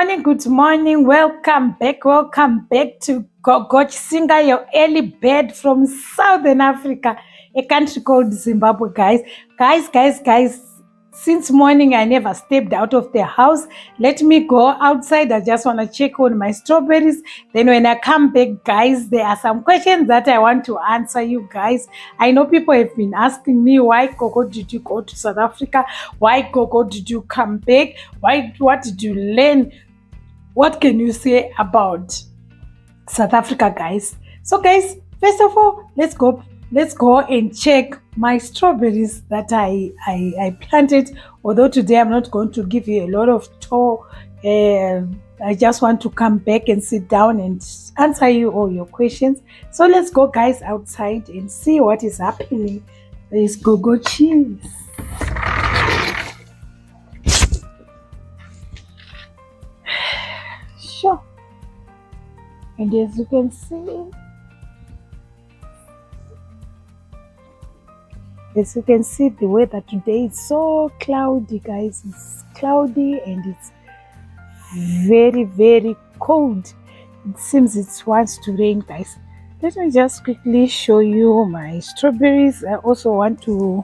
Good morning. Welcome back to Gogo Singer, your early bird from Southern Africa, a country called Zimbabwe, guys. Guys. Since morning, I never stepped out of the house. Let me go outside. I just want to check on my strawberries. Then when I come back, guys, there are some questions that I want to answer you guys. I know people have been asking me, why, Gogo, did you go to South Africa? Why, Gogo, did you come back? What did you learn? What can you say about South Africa, guys? So, guys, first of all, let's go and check my strawberries that I planted. Although today I'm not going to give you a lot of tour. I just want to come back and sit down and answer you all your questions. So let's go, guys, outside and see what is happening. There's Gogo cheese. Sure. And as you can see, the weather today is so cloudy, guys. It's cloudy and it's very, very cold. It seems it wants to rain, guys. Let me just quickly show you my strawberries. I also want to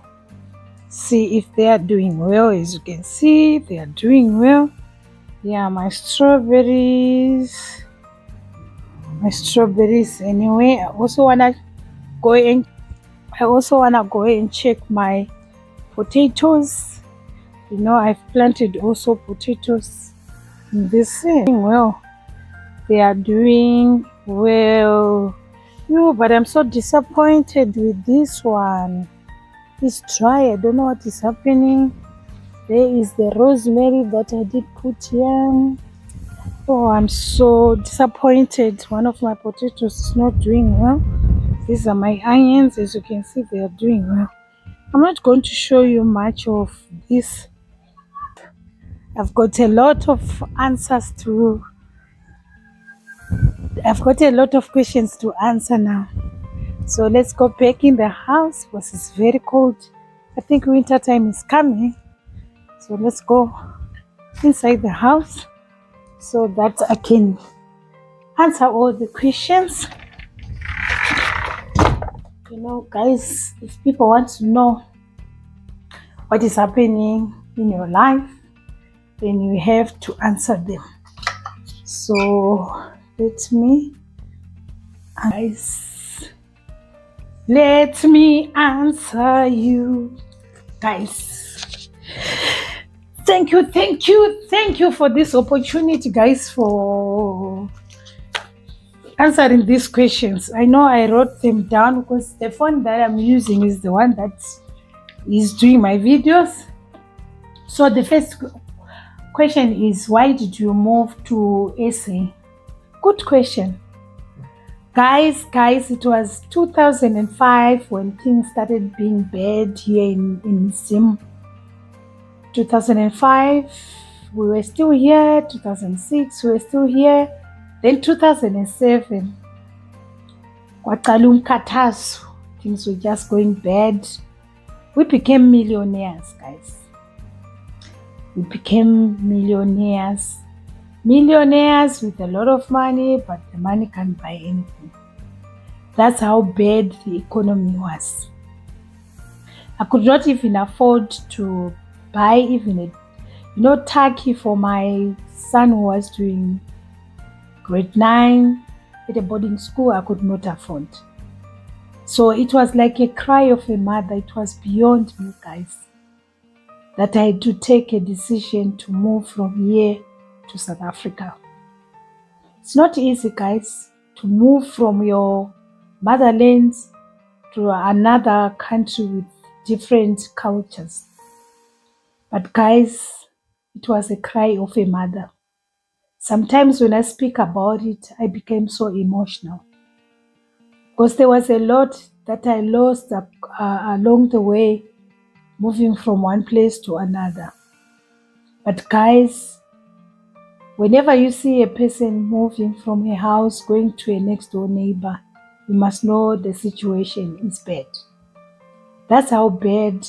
see if they are doing well. As you can see, they are doing well. Yeah, my strawberries anyway. I also wanna go and check my potatoes. You know, I've planted also potatoes in this thing. Well, they are doing well. But I'm so disappointed with this one. It's dry. I don't know what is happening. There is the rosemary that I did put here. Oh, I'm so disappointed. One of my potatoes is not doing well. These are my onions. As you can see, they are doing well. I'm not going to show you much of this. I've got a lot of questions to answer now. So let's go back in the house because it's very cold. I think winter time is coming. So let's go inside the house so that I can answer all the questions. You know, guys, if people want to know what is happening in your life, then you have to answer them. So let me answer you, guys. Thank you for this opportunity, guys, for answering these questions. I know I wrote them down because the phone that I'm using is the one that is doing my videos. So the first question is, why did you move to SA? Good question. Guys, it was 2005 when things started being bad here in Zim. 2005, we were still here. 2006, we were still here. Then 2007, things were just going bad. We became millionaires, guys. We became millionaires with a lot of money, but the money can't buy anything. That's how bad the economy was. I could not even afford to buy even a turkey for my son who was doing grade 9 at a boarding school. I could not afford. So it was like a cry of a mother. It was beyond me, guys, that I had to take a decision to move from here to South Africa. It's not easy, guys, to move from your motherland to another country with different cultures. But guys, it was a cry of a mother. Sometimes when I speak about it, I became so emotional because there was a lot that I lost along the way, moving from one place to another. But guys, whenever you see a person moving from a house going to a next door neighbor, you must know the situation is bad. That's how bad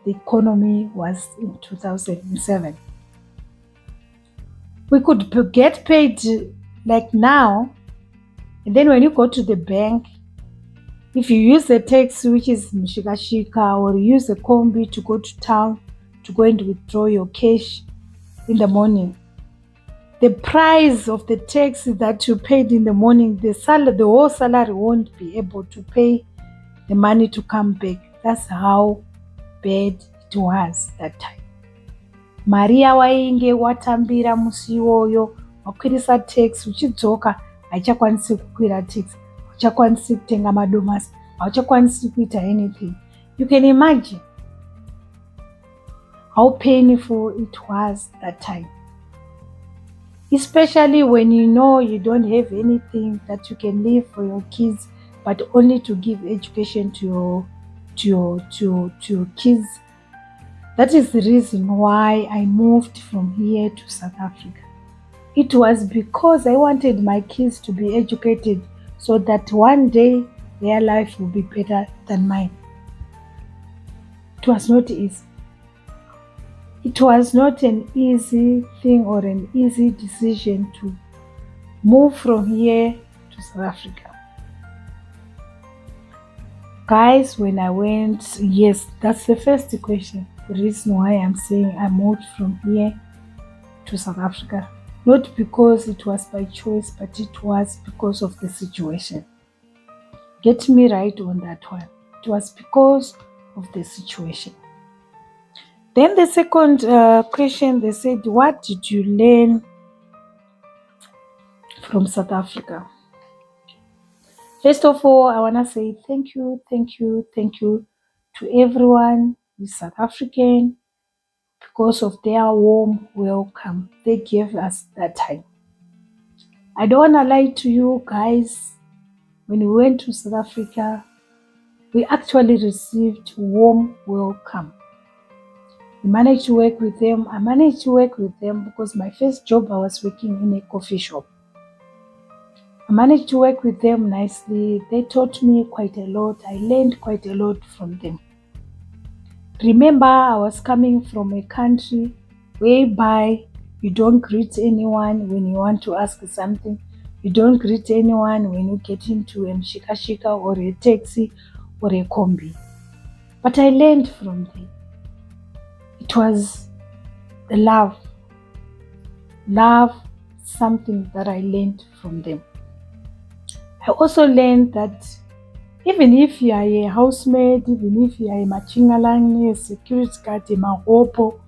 the economy was in 2007. We could get paid like now, and then when you go to the bank, if you use the taxi, which is mshikashika, or you use the combi to go to town to go and withdraw your cash in the morning, the price of the taxi that you paid in the morning, the whole salary won't be able to pay the money to come back. That's how bad it was that time. Maria wainge watambira musi iwoyo, wakwirisa taxi, uchidzoka haichakwanisi kukwira taxi, hauchakwanisi kutenga madomasi, hauchakwanisi kuita anything. You can imagine how painful it was that time. Especially when you know you don't have anything that you can leave for your kids, but only to give education to your kids. That is the reason why I moved from here to South Africa. It was because I wanted my kids to be educated so that one day their life will be better than mine. It was not easy. It was not an easy thing or an easy decision to move from here to South Africa. Guys, when I went, yes, that's the first question. The reason why I'm saying I moved from here to South Africa. Not because it was by choice, but it was because of the situation. Get me right on that one. It was because of the situation. Then the second question, they said, what did you learn from South Africa? First of all, I want to say thank you to everyone who is South African because of their warm welcome they gave us that time. I don't want to lie to you guys. When we went to South Africa, we actually received warm welcome. We managed to work with them. I managed to work with them because my first job I was working in a coffee shop. I managed to work with them nicely. They taught me quite a lot. I learned quite a lot from them. Remember, I was coming from a country whereby you don't greet anyone when you want to ask something. You don't greet anyone when you get into a mshikashika or a taxi or a combi. But I learned from them. It was the love. Love, something that I learned from them. I also learned that even if you are a housemaid, even if you are a machingalang, a security guard, a mahopo,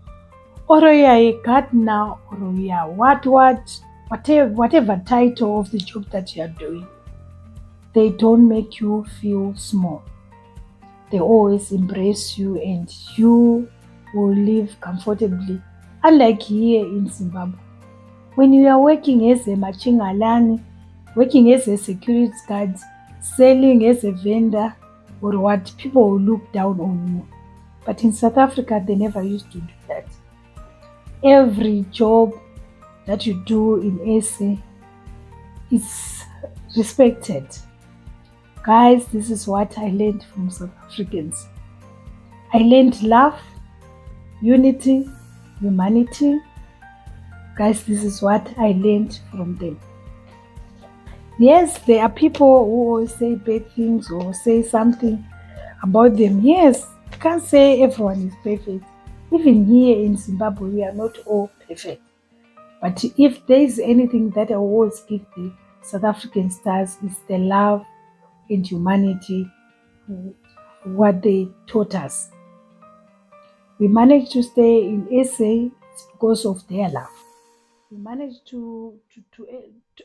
or you are a gardener, or you are whatever title of the job that you are doing, they don't make you feel small. They always embrace you and you will live comfortably. Unlike here in Zimbabwe, when you are working as a machingalang, working as a security guard, selling as a vendor or what, people will look down on you. But in South Africa, they never used to do that. Every job that you do in SA is respected. Guys, this is what I learned from South Africans. I learned love, unity, humanity. Guys, this is what I learned from them. Yes, there are people who always say bad things or say something about them. Yes, I can't say everyone is perfect. Even here in Zimbabwe, we are not all perfect. But if there is anything that I always give the South African stars, is the love and humanity, what they taught us. We managed to stay in SA because of their love. We managed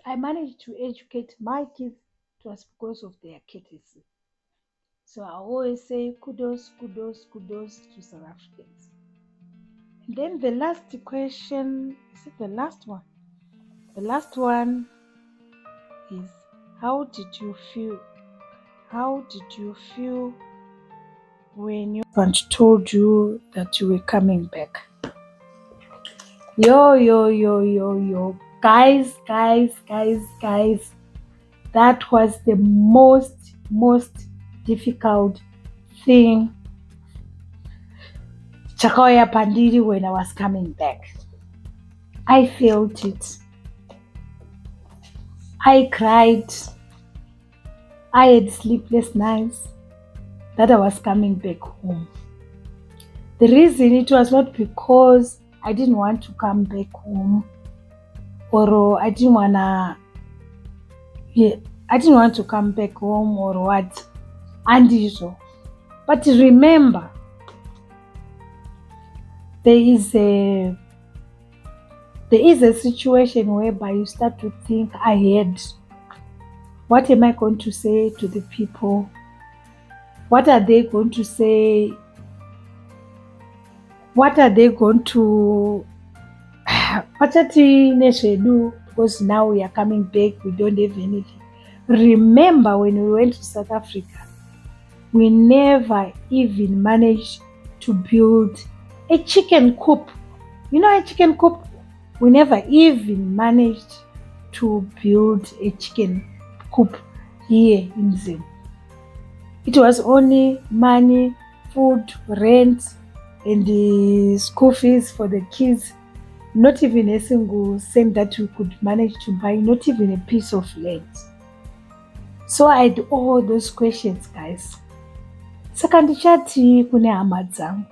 I managed to educate my kids. It was because of their courtesy. So I always say kudos to South Africans. And then the last question, is it the last one? The last one is, how did you feel? How did you feel when your husband told you that you were coming back? Yo. Guys. That was the most difficult thing chakauya pandiri when I was coming back. I felt it. I cried. I had sleepless nights that I was coming back home. The reason it was not because I didn't want to come back home or I didn't want to come back home or what. Andizvo. But remember, there is a situation whereby you start to think ahead. What am I going to say to the people? What are they going to say? What are they going to because now we are coming back, we don't have anything. Remember when we went to South Africa, we never even managed to build a chicken coop. You know a chicken coop? We never even managed to build a chicken coop here in Zimbabwe. It was only money, food, rent, and the school fees for the kids. Not even a single cent that we could manage to buy, not even a piece of land. So I had all those questions, guys. Saka ndichati kune hama dzangu.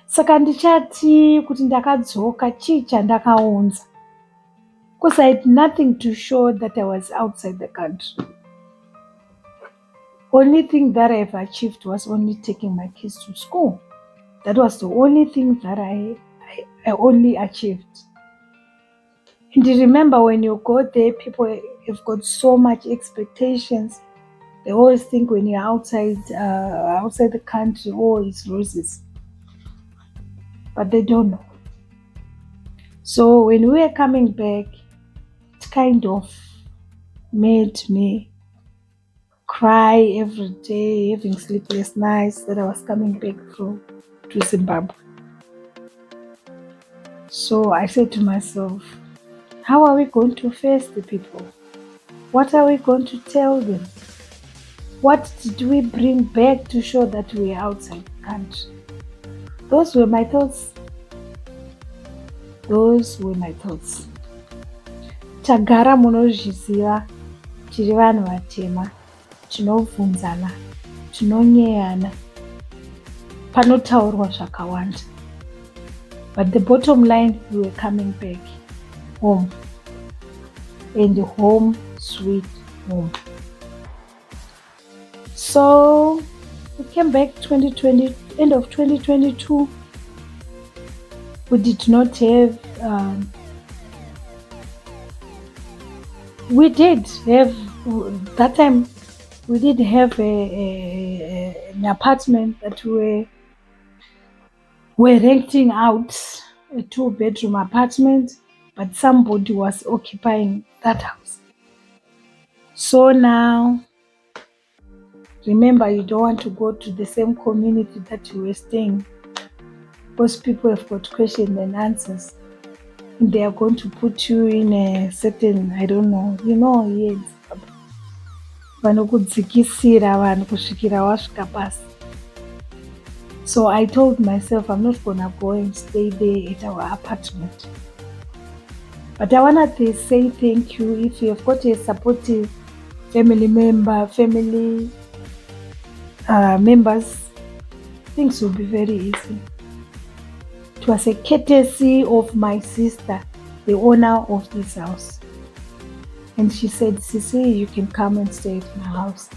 Saka ndichati kuti ndakadzoka chii chandakaunza. Because I had nothing to show that I was outside the country. Only thing that I've achieved was only taking my kids to school. That was the only thing that I only achieved. And remember, when you go there, people have got so much expectations. They always think when you're outside the country, oh, it's roses. But they don't know. So when we were coming back, it kind of made me cry every day, having sleepless nights that I was coming back to Zimbabwe. So I said to myself, how are we going to face the people? What are we going to tell them? What did we bring back to show that we are outside the country? Those were my thoughts. Tagara munozviziva tiri vanhu vatema, tinobvunzana, tinonyeyana, panotaurwa zvakawanda. But the bottom line, we were coming back home. And home sweet home. So we came back 2020, end of 2022. We did not have that time we did have an apartment that we were renting out, a 2-bedroom apartment, but somebody was occupying that house. So now, remember, you don't want to go to the same community that you were staying, because people have got questions and answers. And they are going to put you in a certain, I don't know, yes. So I told myself I'm not going to go and stay there at our apartment. But I want to say thank you. If you have got a supportive family members, things will be very easy. It was a courtesy of my sister, the owner of this house. And she said, Sisi, you can come and stay at my house.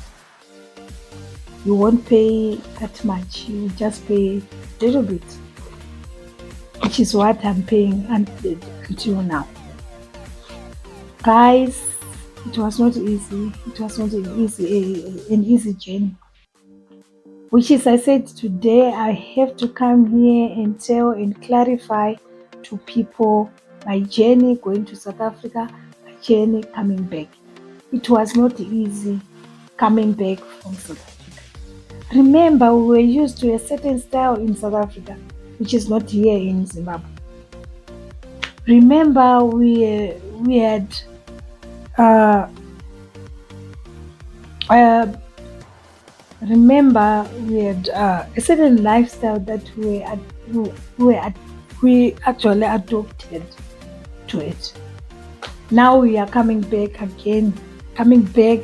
You won't pay that much. You just pay a little bit, which is what I'm paying until now. Guys, it was not easy. It was not an easy journey. Which is, I said today, I have to come here and tell and clarify to people my journey going to South Africa, my journey coming back. It was not easy coming back from South Africa. Remember, we were used to a certain style in South Africa, which is not here in Zimbabwe. Remember, we had a certain lifestyle that we actually adopted. to it. Now we are coming back again, coming back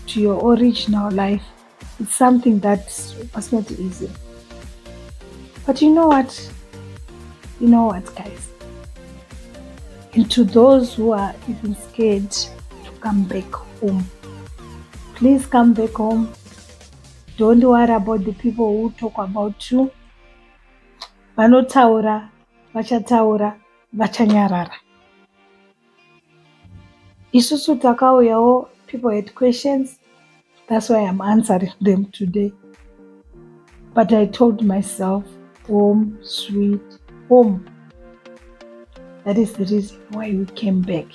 to your original life. It's something that was not easy. But you know what? You know what, guys? And to those who are even scared to come back home, please come back home. Don't worry about the people who talk about you. Vanotaura, vachataura, vachanyarara. Isusu takauyawo, people had questions. That's why I'm answering them today. But I told myself, home, sweet home. That is the reason why we came back.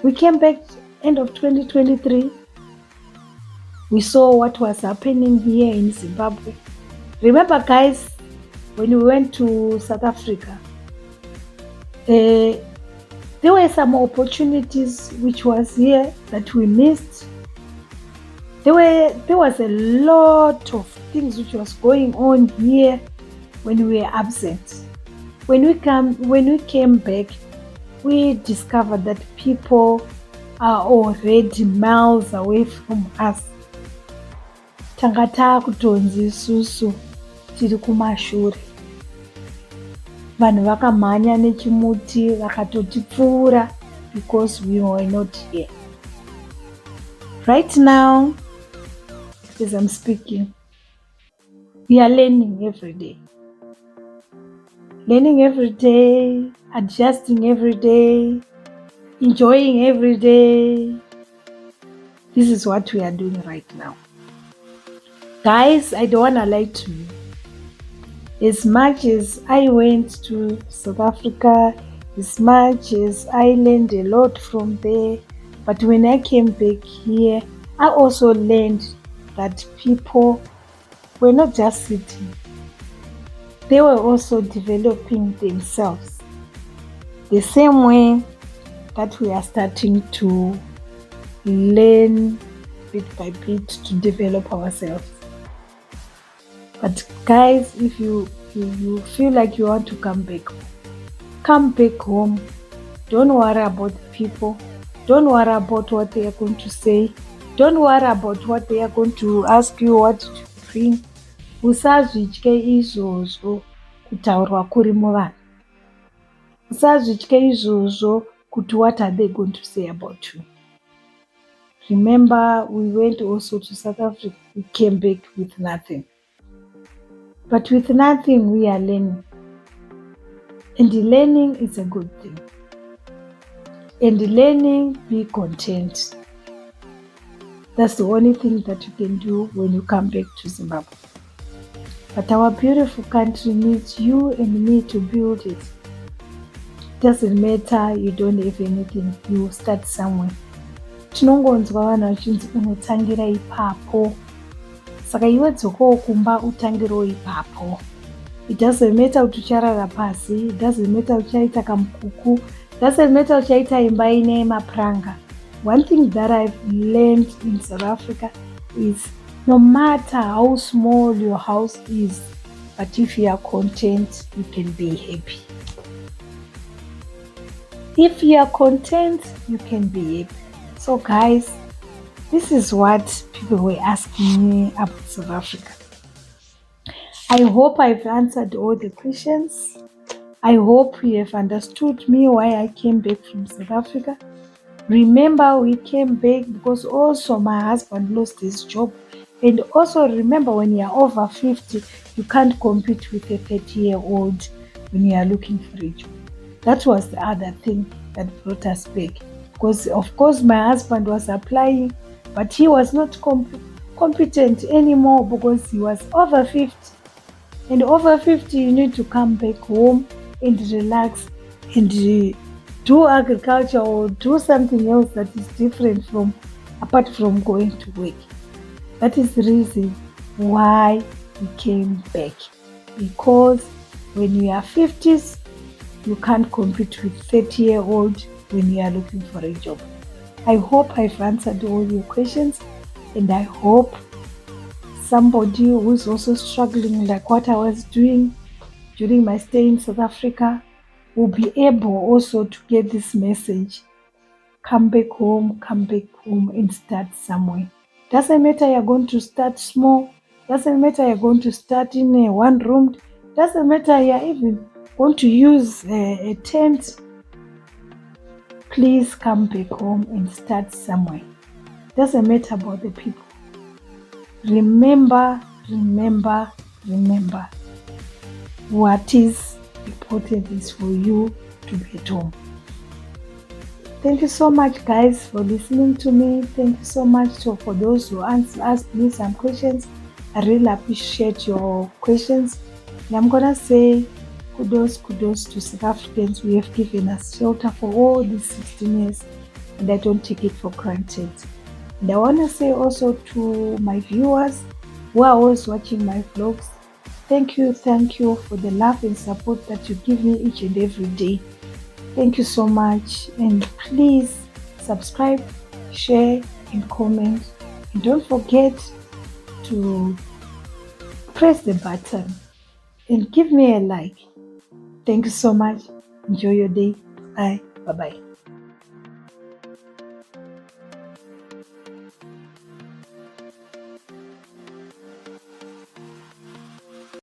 We came back end of 2023. We saw what was happening here in Zimbabwe. Remember, guys, when we went to South Africa, there were some opportunities which was here that we missed. There was a lot of things which was going on here when we were absent. When we came back, we discovered that people are already miles away from us. Tanga takutonzi isusu tiri kumashure. Vanhu vakamhanya nechimuti vakatotipfuura because we were not here. Right now, as I'm speaking, we are learning every day. Learning every day, adjusting every day, enjoying every day. This is what we are doing right now. Guys, I don't want to lie to you. As much as I went to South Africa, as much as I learned a lot from there, but when I came back here, I also learned that people were not just sitting. They were also developing themselves. The same way that we are starting to learn bit by bit to develop ourselves. But guys, if you feel like you want to come back home, come back home. Don't worry about the people. Don't worry about what they are going to say. Don't worry about what they are going to ask you what to bring. Usazvitye izvozvo kutaurwa kuri muvanhu. Usazvitye izvozvo kuti what are they going to say about you. Remember, we went also to South Africa. We came back with nothing. But with nothing, we are learning. And the learning is a good thing. And the learning, be content. That's the only thing that you can do when you come back to Zimbabwe. But our beautiful country needs you and me to build it. Doesn't matter, you don't have anything, you start somewhere. Tinongonzwa vanhu vachinzi unotangira ipapo. Saka iwe dzokowo kumba utangirewo ipapo. It doesn't matter kuti ucharara pasi, it doesn't matter uchaita kamukuku, it doesn't matter uchaita imba ine mapuranga. One thing that I've learned in South Africa is no matter how small your house is, but if you are content, you can be happy. If you are content, you can be happy. So guys, this is what people were asking me about South Africa. I hope I've answered all the questions. I hope you have understood me why I came back from South Africa. Remember, we came back because also my husband lost his job. And also remember, when you are over 50, you can't compete with a 30-year-old when you are looking for a job. That was the other thing that brought us back. Because of course my husband was applying, but he was not competent anymore because he was over 50. And over 50, you need to come back home and relax and do agriculture or do something else that is different apart from going to work. That is the reason why we came back. Because when you are 50s, you can't compete with 30-year-old when you are looking for a job. I hope I've answered all your questions, and I hope somebody who is also struggling like what I was doing during my stay in South Africa, will be able also to get this message. Come back home and start somewhere. Doesn't matter you're going to start small, doesn't matter you're going to start in a one room, doesn't matter you're even going to use a tent. Please come back home and start somewhere. Doesn't matter about the people. Remember what is important is for you to be at home. Thank you so much, guys, for listening to me. Thank you so much for those who asked me some questions. I really appreciate your questions. And I'm gonna say kudos to South Africans who have given us shelter for all these 16 years, and I don't take it for granted. And I want to say also to my viewers who are always watching my vlogs, thank you for the love and support that you give me each and every day. Thank you so much, and please subscribe, share and comment, and don't forget to press the button and give me a like. Thank you so much. Enjoy your day. Bye. Bye-bye.